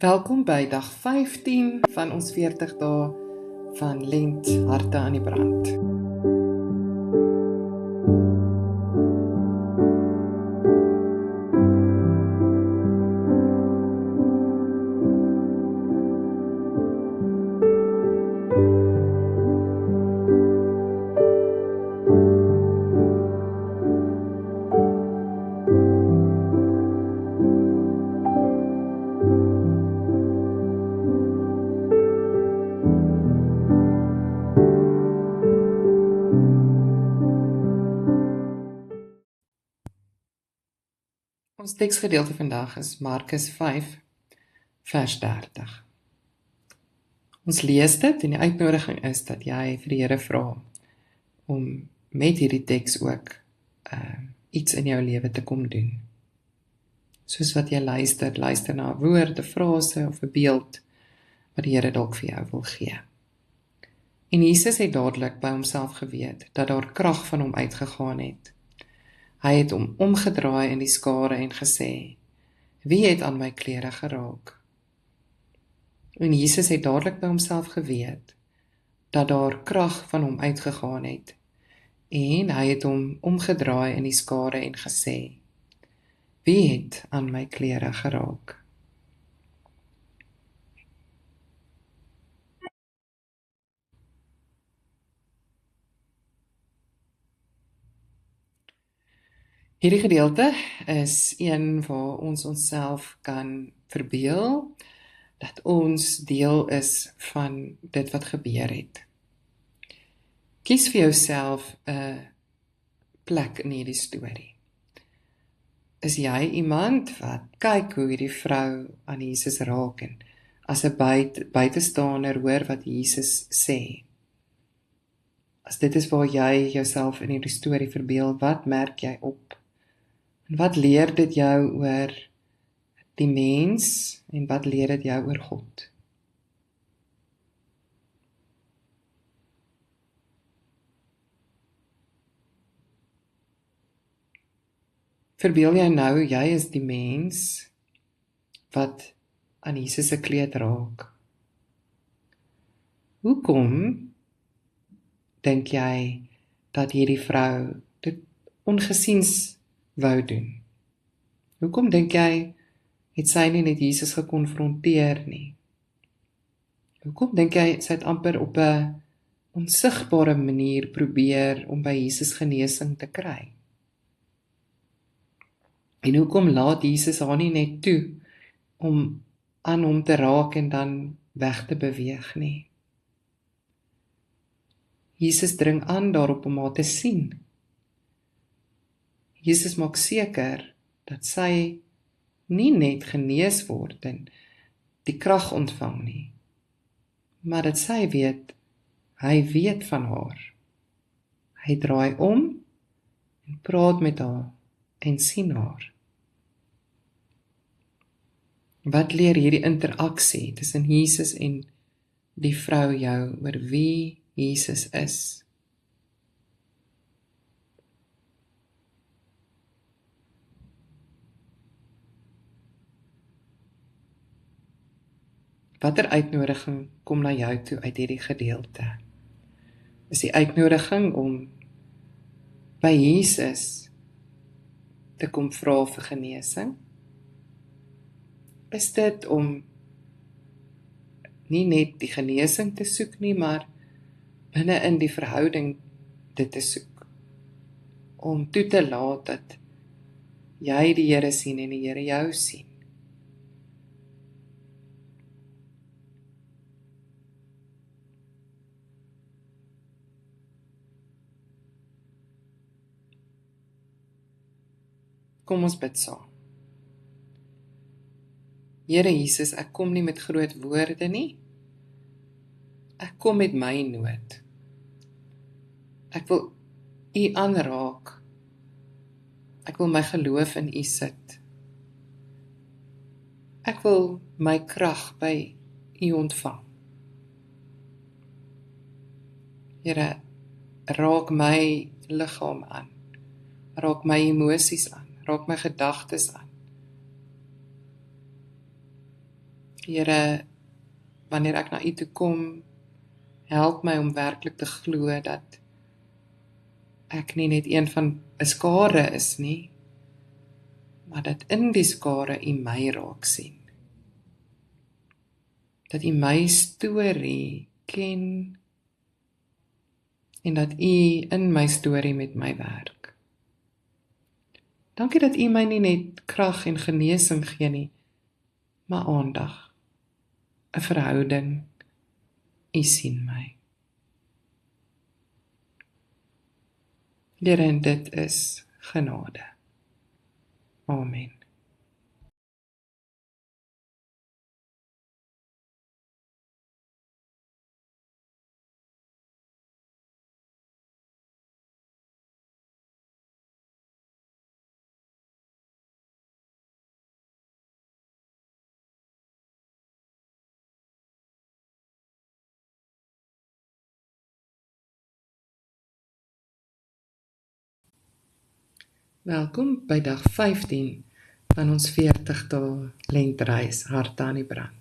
Welkom by dag 15 van ons 40 dae van Lent Harte aan die brand. Ons teksgedeelte vandag is Markus 5, vers 30. Ons lees dit en die uitnodiging is dat jy vir die Here vra om met hierdie teks ook iets in jou lewe te kom doen. Soos wat jy luister na 'n woord, 'n frase of 'n beeld wat die Here dalk vir jou wil gee. En Jesus het dadelik by homself geweet dat daar krag van hom uitgegaan het. Hy het hom omgedraai in die skare en gesê, wie het aan my klere geraak? En Jesus het dadelik by homself geweet dat daar krag van hom uitgegaan het. En hy het hom omgedraai in die skare en gesê, wie het aan my klere geraak? Hierdie gedeelte is een waar ons onsself kan verbeel dat ons deel is van dit wat gebeur het. Kies vir jouself 'n plek in hierdie storie. Is jy iemand wat kyk hoe hierdie vrou aan Jesus raak en as 'n buitestander hoor wat Jesus sê? As dit is waar jy jouself in hierdie storie verbeel, wat merk jy op? En wat leer dit jou oor die mens en wat leer dit jou oor God? Verbeel jy nou, jy is die mens wat aan Jesus se kleed raak. Hoekom dink jy dat hierdie vrou dit ongesiens wou doen? Hoekom dink jy het sy nie net Jesus gekonfronteer nie? Hoekom dink jy sy het amper op 'n onsigbare manier probeer om by Jesus genesing te kry? En hoekom laat Jesus haar nie net toe om aan hom te raak en dan weg te beweeg nie? Jesus dring aan daarop om haar te sien. Jesus maak seker dat sy nie net genees word en die krag ontvang nie, maar dat sy weet, hy weet van haar. Hy draai om en praat met haar en sien haar. Wat leer hierdie interaksie tussen Jesus en die vrou jou oor wie Jesus is? Watter uitnodiging kom na jou toe uit hierdie gedeelte? Is die uitnodiging om by Jesus te kom vra vir genesing? Is dit om nie net die genesing te soek nie, maar binne in die verhouding dit te soek? Om toe te laat dat jy die Here sien en die Here jou sien? Kom ons bid saam. Here Jesus, ek kom nie met groot woorde nie. Ek kom met my nood. Ek wil U aanraak. Ek wil my geloof in U sit. Ek wil my krag by U ontvang. Here, raak my liggaam aan. Raak my emosies aan. Raak my gedagtes aan. Here, wanneer ek na U toe kom, help my om werklik te glo dat ek nie net een van 'n skare is nie, maar dat in die skare U my raak sien. Dat U my storie ken en dat U in my storie met my werk. Dankie dat U my nie net krag en genesing gee nie, maar aandag, 'n verhouding. U sien my. Here, en dit is genade. Amen. Welkom by dag 15 van ons 40 dae lentreis Harte aan die brand.